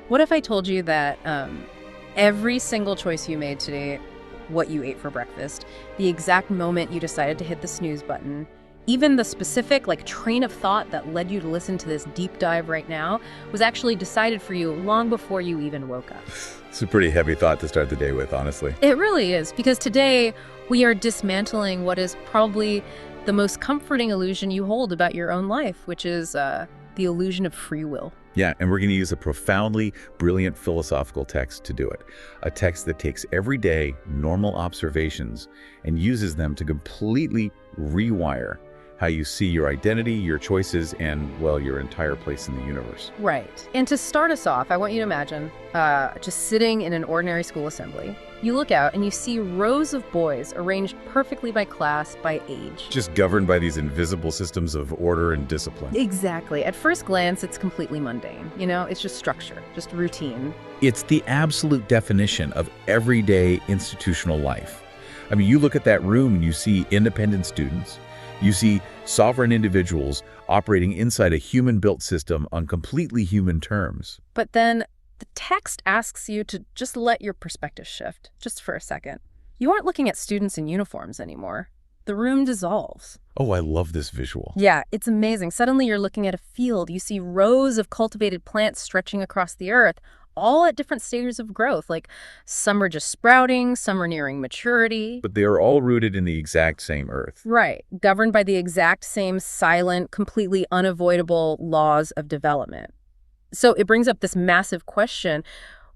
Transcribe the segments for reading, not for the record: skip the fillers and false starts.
What if I told you that every single choice you made today, what you ate for breakfast, the exact moment you decided to hit the snooze button, even the specific train of thought that led you to listen to this deep dive right now was actually decided for you long before you even woke up? It's a pretty heavy thought to start the day with, honestly. It really is, because today we are dismantling what is probably the most comforting illusion you hold about your own life, which is the illusion of free will. Yeah, and we're going to use a profoundly brilliant philosophical text to do it. A text that takes everyday, normal observations and uses them to completely rewire how you see your identity, your choices, and, well, your entire place in the universe. Right. And to start us off, I want you to imagine just sitting in an ordinary school assembly. You look out and you see rows of boys arranged perfectly by class, by age. Just governed by these invisible systems of order and discipline. Exactly. At first glance, it's completely mundane. It's just structure, just routine. It's the absolute definition of everyday institutional life. I mean, you look at that room and you see independent students. You see sovereign individuals operating inside a human-built system on completely human terms. But then the text asks you to just let your perspective shift, just for a second. You aren't looking at students in uniforms anymore. The room dissolves. Oh, I love this visual. Yeah, it's amazing. Suddenly you're looking at a field. You see rows of cultivated plants stretching across the earth, all at different stages of growth. Some are just sprouting, some are nearing maturity. But they are all rooted in the exact same earth. Right, governed by the exact same silent, completely unavoidable laws of development. So it brings up this massive question.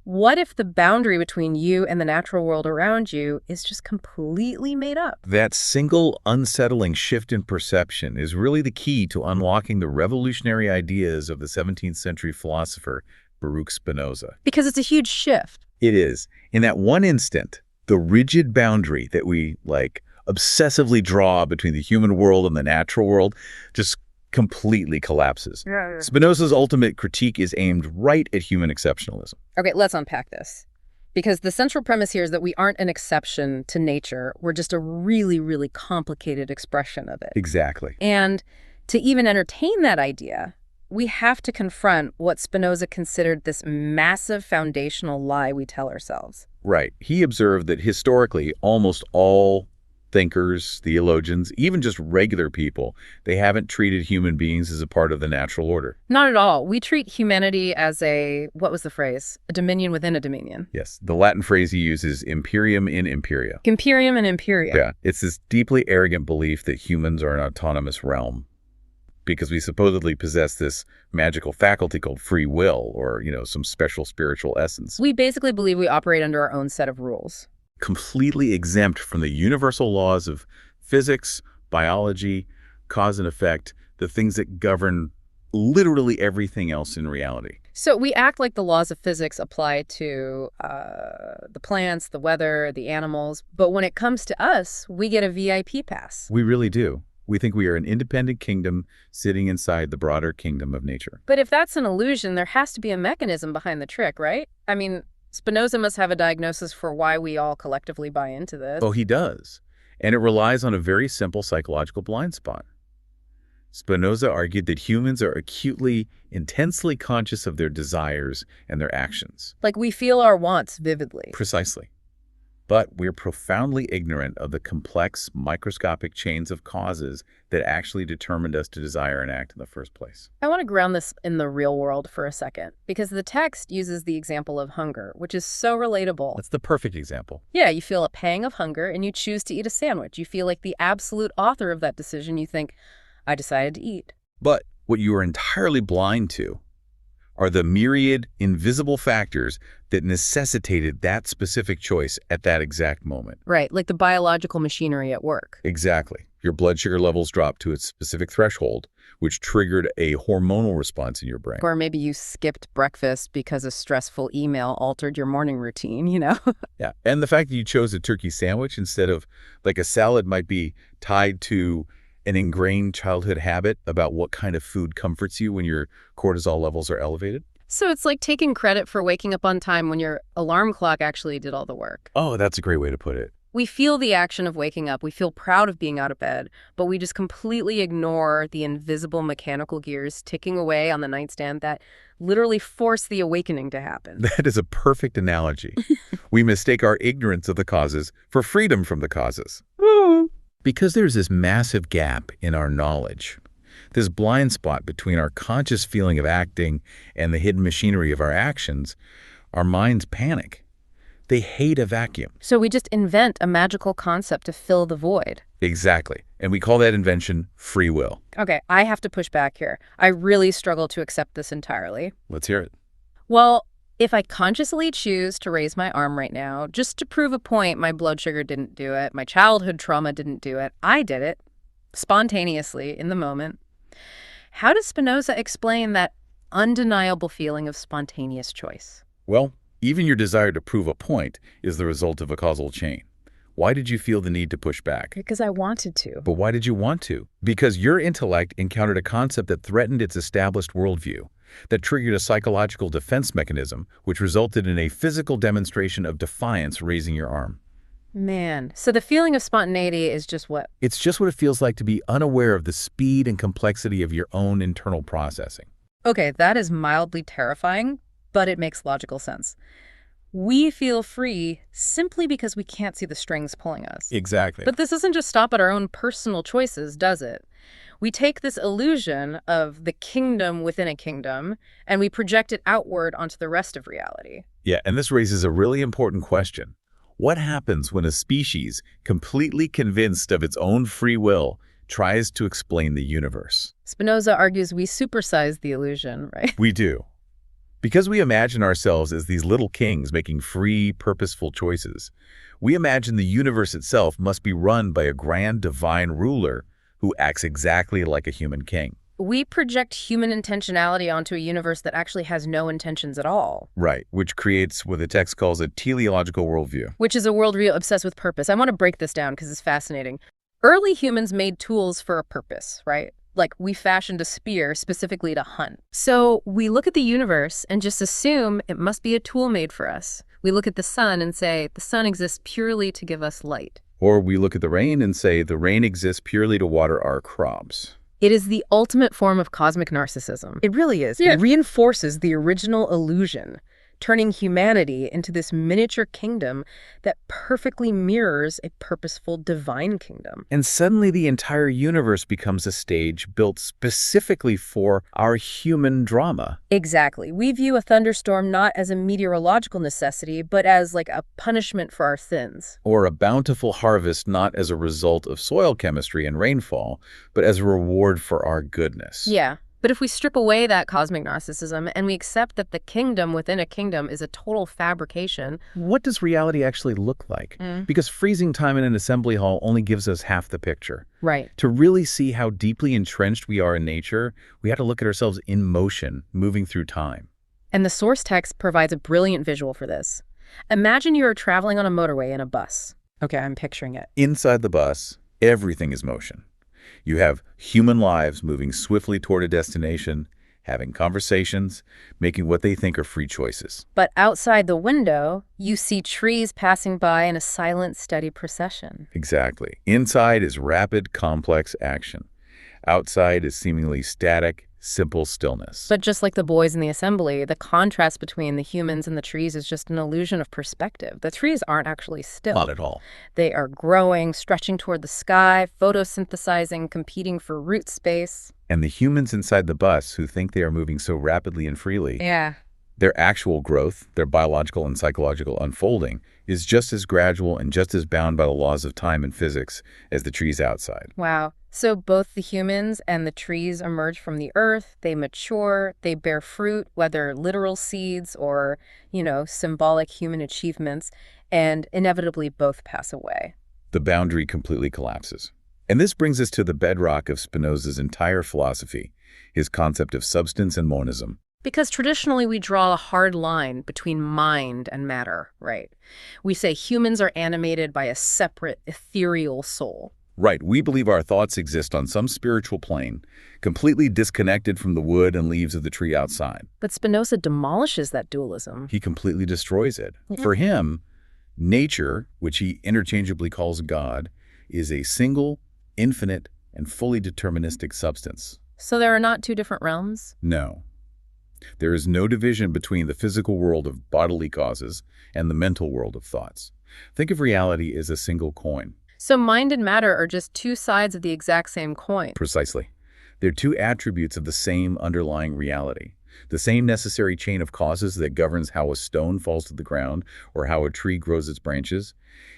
What if the boundary between you and the natural world around you is just completely made up? That single unsettling shift in perception is really the key to unlocking the revolutionary ideas of the 17th century philosopher Baruch Spinoza. Because it's a huge shift. It is. In that one instant, the rigid boundary that we obsessively draw between the human world and the natural world just completely collapses. Yeah. Spinoza's ultimate critique is aimed right at human exceptionalism. Okay, let's unpack this. Because the central premise here is that we aren't an exception to nature. We're just a really, really complicated expression of it. Exactly. And to even entertain that idea, we have to confront what Spinoza considered this massive foundational lie we tell ourselves. Right. He observed that historically, almost all thinkers, theologians, even just regular people, they haven't treated human beings as a part of the natural order. Not at all. We treat humanity as what was the phrase? A dominion within a dominion. Yes. The Latin phrase he uses, imperium in imperia. Imperium in imperia. Yeah. It's this deeply arrogant belief that humans are an autonomous realm, because we supposedly possess this magical faculty called free will, or, some special spiritual essence. We basically believe we operate under our own set of rules. Completely exempt from the universal laws of physics, biology, cause and effect, the things that govern literally everything else in reality. So we act like the laws of physics apply to the plants, the weather, the animals. But when it comes to us, we get a VIP pass. We really do. We think we are an independent kingdom sitting inside the broader kingdom of nature. But if that's an illusion, there has to be a mechanism behind the trick, right? I mean, Spinoza must have a diagnosis for why we all collectively buy into this. Oh, he does. And it relies on a very simple psychological blind spot. Spinoza argued that humans are acutely, intensely conscious of their desires and their actions. Like we feel our wants vividly. Precisely. But we're profoundly ignorant of the complex, microscopic chains of causes that actually determined us to desire and act in the first place. I want to ground this in the real world for a second, because the text uses the example of hunger, which is so relatable. That's the perfect example. Yeah, you feel a pang of hunger and you choose to eat a sandwich. You feel like the absolute author of that decision. You think, I decided to eat. But what you are entirely blind to are the myriad invisible factors that necessitated that specific choice at that exact moment. Right, like the biological machinery at work. Exactly. Your blood sugar levels dropped to its specific threshold, which triggered a hormonal response in your brain. Or maybe you skipped breakfast because a stressful email altered your morning routine, Yeah, and the fact that you chose a turkey sandwich instead of a salad might be tied to an ingrained childhood habit about what kind of food comforts you when your cortisol levels are elevated. So it's like taking credit for waking up on time when your alarm clock actually did all the work. Oh, that's a great way to put it. We feel the action of waking up. We feel proud of being out of bed, but we just completely ignore the invisible mechanical gears ticking away on the nightstand that literally force the awakening to happen. That is a perfect analogy. We mistake our ignorance of the causes for freedom from the causes. Because there's this massive gap in our knowledge, this blind spot between our conscious feeling of acting and the hidden machinery of our actions, our minds panic. They hate a vacuum. So we just invent a magical concept to fill the void. Exactly. And we call that invention free will. Okay, I have to push back here. I really struggle to accept this entirely. Let's hear it. Well, if I consciously choose to raise my arm right now, just to prove a point, my blood sugar didn't do it, my childhood trauma didn't do it, I did it, spontaneously, in the moment. How does Spinoza explain that undeniable feeling of spontaneous choice? Well, even your desire to prove a point is the result of a causal chain. Why did you feel the need to push back? Because I wanted to. But why did you want to? Because your intellect encountered a concept that threatened its established worldview, that triggered a psychological defense mechanism, which resulted in a physical demonstration of defiance raising your arm. Man, so the feeling of spontaneity is just what? It's just what it feels like to be unaware of the speed and complexity of your own internal processing. Okay, that is mildly terrifying, but it makes logical sense. We feel free simply because we can't see the strings pulling us. Exactly. But this doesn't just stop at our own personal choices, does it? We take this illusion of the kingdom within a kingdom, and we project it outward onto the rest of reality. Yeah, and this raises a really important question. What happens when a species, completely convinced of its own free will, tries to explain the universe? Spinoza argues we supersize the illusion, right? We do. Because we imagine ourselves as these little kings making free, purposeful choices, we imagine the universe itself must be run by a grand divine ruler who acts exactly like a human king. We project human intentionality onto a universe that actually has no intentions at all. Right, which creates what the text calls a teleological worldview. Which is a worldview obsessed with purpose. I want to break this down because it's fascinating. Early humans made tools for a purpose, right? Like we fashioned a spear specifically to hunt. So we look at the universe and just assume it must be a tool made for us. We look at the sun and say the sun exists purely to give us light. Or we look at the rain and say the rain exists purely to water our crops. It is the ultimate form of cosmic narcissism. It really is. Yeah. It reinforces the original illusion, turning humanity into this miniature kingdom that perfectly mirrors a purposeful divine kingdom. And suddenly the entire universe becomes a stage built specifically for our human drama. Exactly. We view a thunderstorm not as a meteorological necessity, but as like a punishment for our sins. Or a bountiful harvest not as a result of soil chemistry and rainfall, but as a reward for our goodness. Yeah. But if we strip away that cosmic narcissism and we accept that the kingdom within a kingdom is a total fabrication... What does reality actually look like? Because freezing time in an assembly hall only gives us half the picture. Right. To really see how deeply entrenched we are in nature, we have to look at ourselves in motion, moving through time. And the source text provides a brilliant visual for this. Imagine you're traveling on a motorway in a bus. Okay, I'm picturing it. Inside the bus, everything is motion. You have human lives moving swiftly toward a destination, having conversations, making what they think are free choices. But outside the window, you see trees passing by in a silent, steady procession. Exactly. Inside is rapid, complex action. Outside is seemingly static, simple stillness. But just like the boys in the assembly, the contrast between the humans and the trees is just an illusion of perspective. The trees aren't actually still. Not at all. They are growing, stretching toward the sky, photosynthesizing, competing for root space. And the humans inside the bus who think they are moving so rapidly and freely, yeah, their actual growth, their biological and psychological unfolding, is just as gradual and just as bound by the laws of time and physics as the trees outside. Wow. So both the humans and the trees emerge from the earth, they mature, they bear fruit, whether literal seeds or, symbolic human achievements, and inevitably both pass away. The boundary completely collapses. And this brings us to the bedrock of Spinoza's entire philosophy, his concept of substance and monism. Because traditionally we draw a hard line between mind and matter, right? We say humans are animated by a separate, ethereal soul. Right, we believe our thoughts exist on some spiritual plane, completely disconnected from the wood and leaves of the tree outside. But Spinoza demolishes that dualism. He completely destroys it. For him, Nature, which he interchangeably calls God, is a single, infinite, and fully deterministic substance. So there are not two different realms? No. There is no division between the physical world of bodily causes and the mental world of thoughts. Think of reality as a single coin. So mind and matter are just two sides of the exact same coin. Precisely. They're two attributes of the same underlying reality. The same necessary chain of causes that governs how a stone falls to the ground or how a tree grows its branches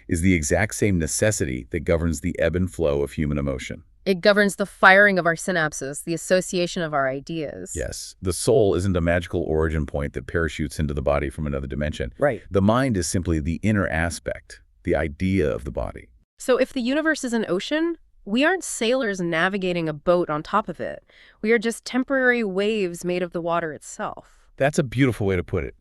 is the exact same necessity that governs the ebb and flow of human emotion. It governs the firing of our synapses, the association of our ideas. Yes, the soul isn't a magical origin point that parachutes into the body from another dimension. Right. The mind is simply the inner aspect, the idea of the body. So if the universe is an ocean, we aren't sailors navigating a boat on top of it. We are just temporary waves made of the water itself. That's a beautiful way to put it.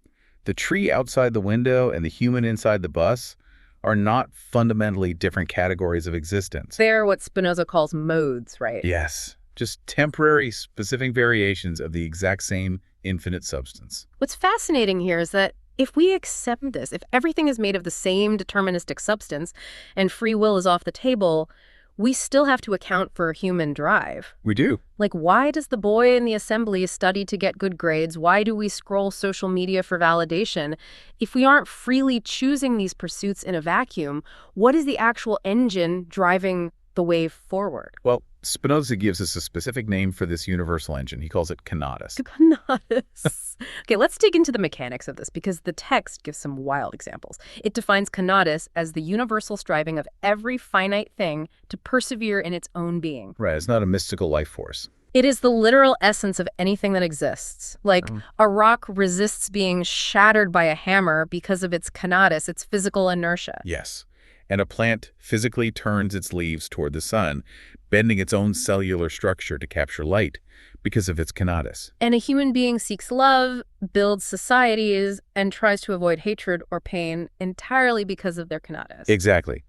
The tree outside the window and the human inside the bus are not fundamentally different categories of existence. They're what Spinoza calls modes, right? Yes, just temporary, specific variations of the exact same infinite substance. What's fascinating here is that if we accept this, if everything is made of the same deterministic substance and free will is off the table, we still have to account for human drive. We do. Like, why does the boy in the assembly study to get good grades? Why do we scroll social media for validation? If we aren't freely choosing these pursuits in a vacuum, what is the actual engine driving the wave forward? Well, Spinoza gives us a specific name for this universal engine. He calls it conatus. Conatus. Okay, let's dig into the mechanics of this because the text gives some wild examples. It defines conatus as the universal striving of every finite thing to persevere in its own being. Right, it's not a mystical life force. It is the literal essence of anything that exists. Like, a rock resists being shattered by a hammer because of its conatus, its physical inertia. Yes. And a plant physically turns its leaves toward the sun, bending its own cellular structure to capture light because of its conatus. And a human being seeks love, builds societies, and tries to avoid hatred or pain entirely because of their conatus. Exactly.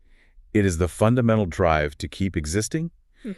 It is the fundamental drive to keep existing,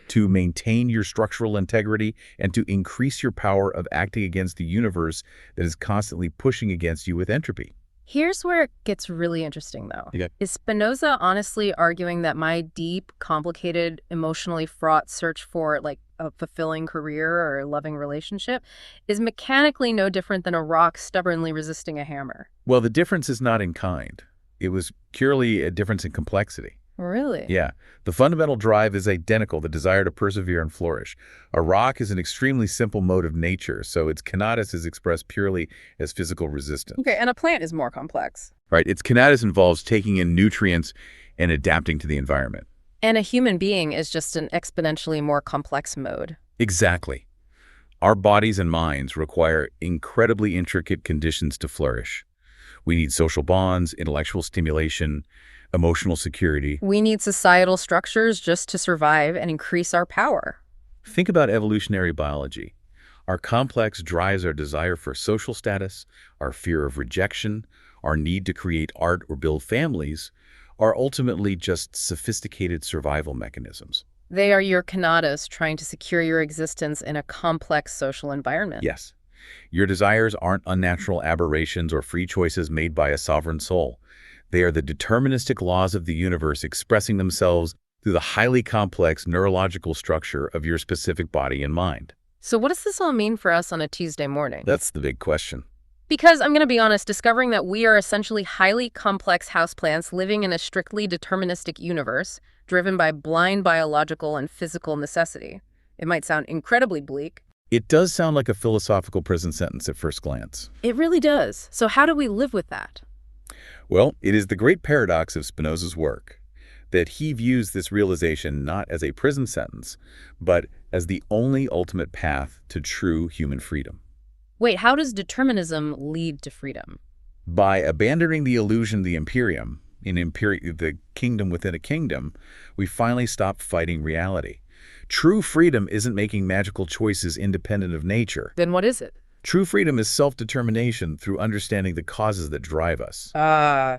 to maintain your structural integrity, and to increase your power of acting against the universe that is constantly pushing against you with entropy. Here's where it gets really interesting, though. Okay. Is Spinoza honestly arguing that my deep, complicated, emotionally fraught search for, like, a fulfilling career or a loving relationship is mechanically no different than a rock stubbornly resisting a hammer? Well, the difference is not in kind. It was purely a difference in complexity. Really? Yeah. The fundamental drive is identical, the desire to persevere and flourish. A rock is an extremely simple mode of nature, so its conatus is expressed purely as physical resistance. Okay, and a plant is more complex. Right. Its conatus involves taking in nutrients and adapting to the environment. And a human being is just an exponentially more complex mode. Exactly. Our bodies and minds require incredibly intricate conditions to flourish. We need social bonds, intellectual stimulation, emotional security. We need societal structures just to survive and increase our power. Think about evolutionary biology. Our complex drives our desire for social status, our fear of rejection, our need to create art or build families, are ultimately just sophisticated survival mechanisms. They are your conatus trying to secure your existence in a complex social environment. Yes. Your desires aren't unnatural aberrations or free choices made by a sovereign soul. They are the deterministic laws of the universe expressing themselves through the highly complex neurological structure of your specific body and mind. So what does this all mean for us on a Tuesday morning? That's the big question. Because I'm going to be honest, discovering that we are essentially highly complex houseplants living in a strictly deterministic universe, driven by blind biological and physical necessity. It might sound incredibly bleak. It does sound like a philosophical prison sentence at first glance. It really does. So how do we live with that? Well, it is the great paradox of Spinoza's work that he views this realization not as a prison sentence, but as the only ultimate path to true human freedom. Wait, how does determinism lead to freedom? By abandoning the illusion of the imperium, the kingdom within a kingdom, we finally stop fighting reality. True freedom isn't making magical choices independent of nature. Then what is it? True freedom is self-determination through understanding the causes that drive us.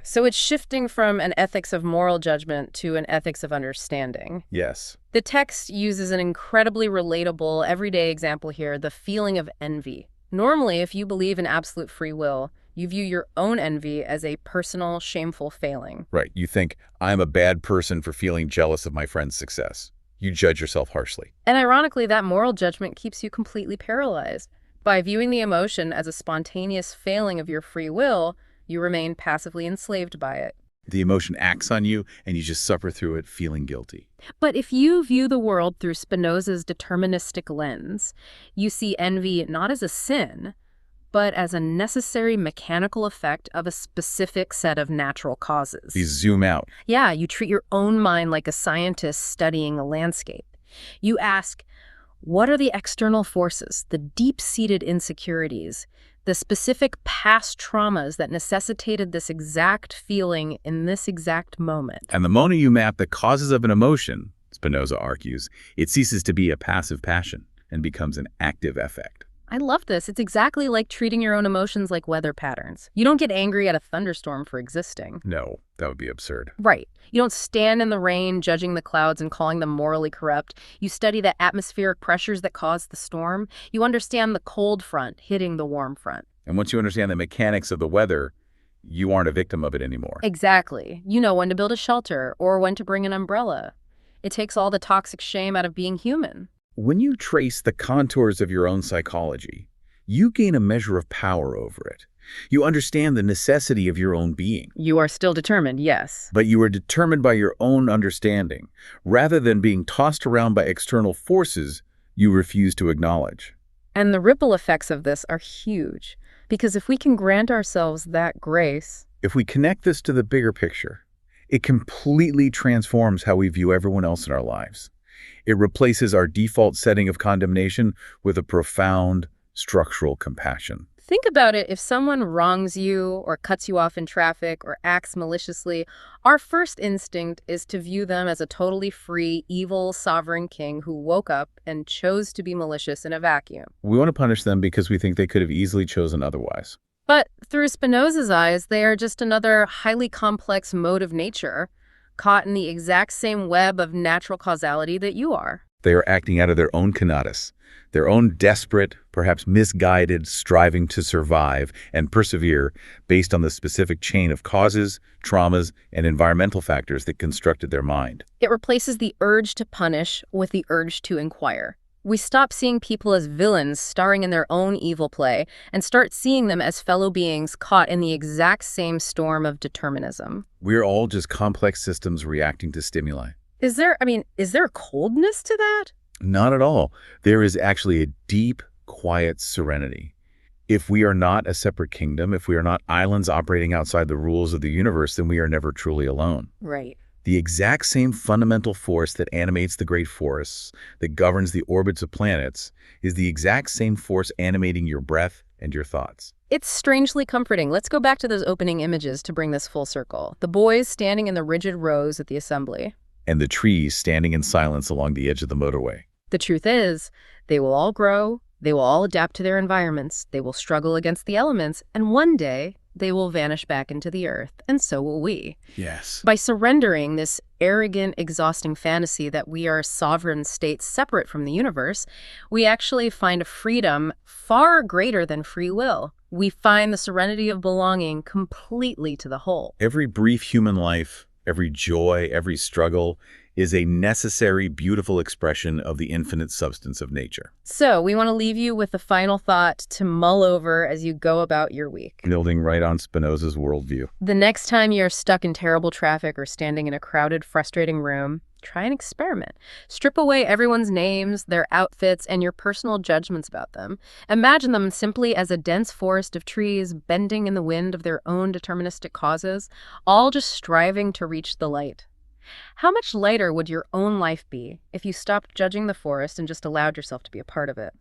So it's shifting from an ethics of moral judgment to an ethics of understanding. Yes. The text uses an incredibly relatable, everyday example here, the feeling of envy. Normally, if you believe in absolute free will, You view your own envy as a personal, shameful failing. Right. You think, I'm a bad person for feeling jealous of my friend's success. You judge yourself harshly. And ironically, that moral judgment keeps you completely paralyzed. By viewing the emotion as a spontaneous failing of your free will, you remain passively enslaved by it. The emotion acts on you, and you just suffer through it feeling guilty. But if you view the world through Spinoza's deterministic lens, you see envy not as a sin, but as a necessary mechanical effect of a specific set of natural causes. You zoom out. Yeah, you treat your own mind like a scientist studying a landscape. You ask, what are the external forces, the deep-seated insecurities, the specific past traumas that necessitated this exact feeling in this exact moment? And the moment you map the causes of an emotion, Spinoza argues, it ceases to be a passive passion and becomes an active affect. I love this. It's exactly like treating your own emotions like weather patterns. You don't get angry at a thunderstorm for existing. No, that would be absurd. Right. You don't stand in the rain judging the clouds and calling them morally corrupt. You study the atmospheric pressures that cause the storm. You understand the cold front hitting the warm front. And once you understand the mechanics of the weather, you aren't a victim of it anymore. Exactly. You know when to build a shelter or when to bring an umbrella. It takes all the toxic shame out of being human. When you trace the contours of your own psychology, you gain a measure of power over it. You understand the necessity of your own being. You are still determined, yes. But you are determined by your own understanding, rather than being tossed around by external forces you refuse to acknowledge. And the ripple effects of this are huge, because if we can grant ourselves that grace... If we connect this to the bigger picture, it completely transforms how we view everyone else in our lives. It replaces our default setting of condemnation with a profound structural compassion. Think about it. If someone wrongs you or cuts you off in traffic or acts maliciously, our first instinct is to view them as a totally free, evil, sovereign king who woke up and chose to be malicious in a vacuum. We want to punish them because we think they could have easily chosen otherwise. But through Spinoza's eyes, they are just another highly complex mode of nature, caught in the exact same web of natural causality that you are. They are acting out of their own conatus, their own desperate, perhaps misguided striving to survive and persevere based on the specific chain of causes, traumas, and environmental factors that constructed their mind. It replaces the urge to punish with the urge to inquire. We stop seeing people as villains starring in their own evil play and start seeing them as fellow beings caught in the exact same storm of determinism. We're all just complex systems reacting to stimuli. Is there a coldness to that? Not at all. There is actually a deep, quiet serenity. If we are not a separate kingdom, if we are not islands operating outside the rules of the universe, then we are never truly alone. Right. The exact same fundamental force that animates the great forests, that governs the orbits of planets, is the exact same force animating your breath and your thoughts. It's strangely comforting. Let's go back to those opening images to bring this full circle. The boys standing in the rigid rows at the assembly. And the trees standing in silence along the edge of the motorway. The truth is, they will all grow, they will all adapt to their environments, they will struggle against the elements, and one day, they will vanish back into the earth, and so will we. Yes. By surrendering this arrogant, exhausting fantasy that we are sovereign states separate from the universe, we actually find a freedom far greater than free will. We find the serenity of belonging completely to the whole. Every brief human life, every joy, every struggle is a necessary, beautiful expression of the infinite substance of nature. So we want to leave you with a final thought to mull over as you go about your week. Building right on Spinoza's worldview. The next time you're stuck in terrible traffic or standing in a crowded, frustrating room, try an experiment. Strip away everyone's names, their outfits, and your personal judgments about them. Imagine them simply as a dense forest of trees bending in the wind of their own deterministic causes, all just striving to reach the light. How much lighter would your own life be if you stopped judging the forest and just allowed yourself to be a part of it?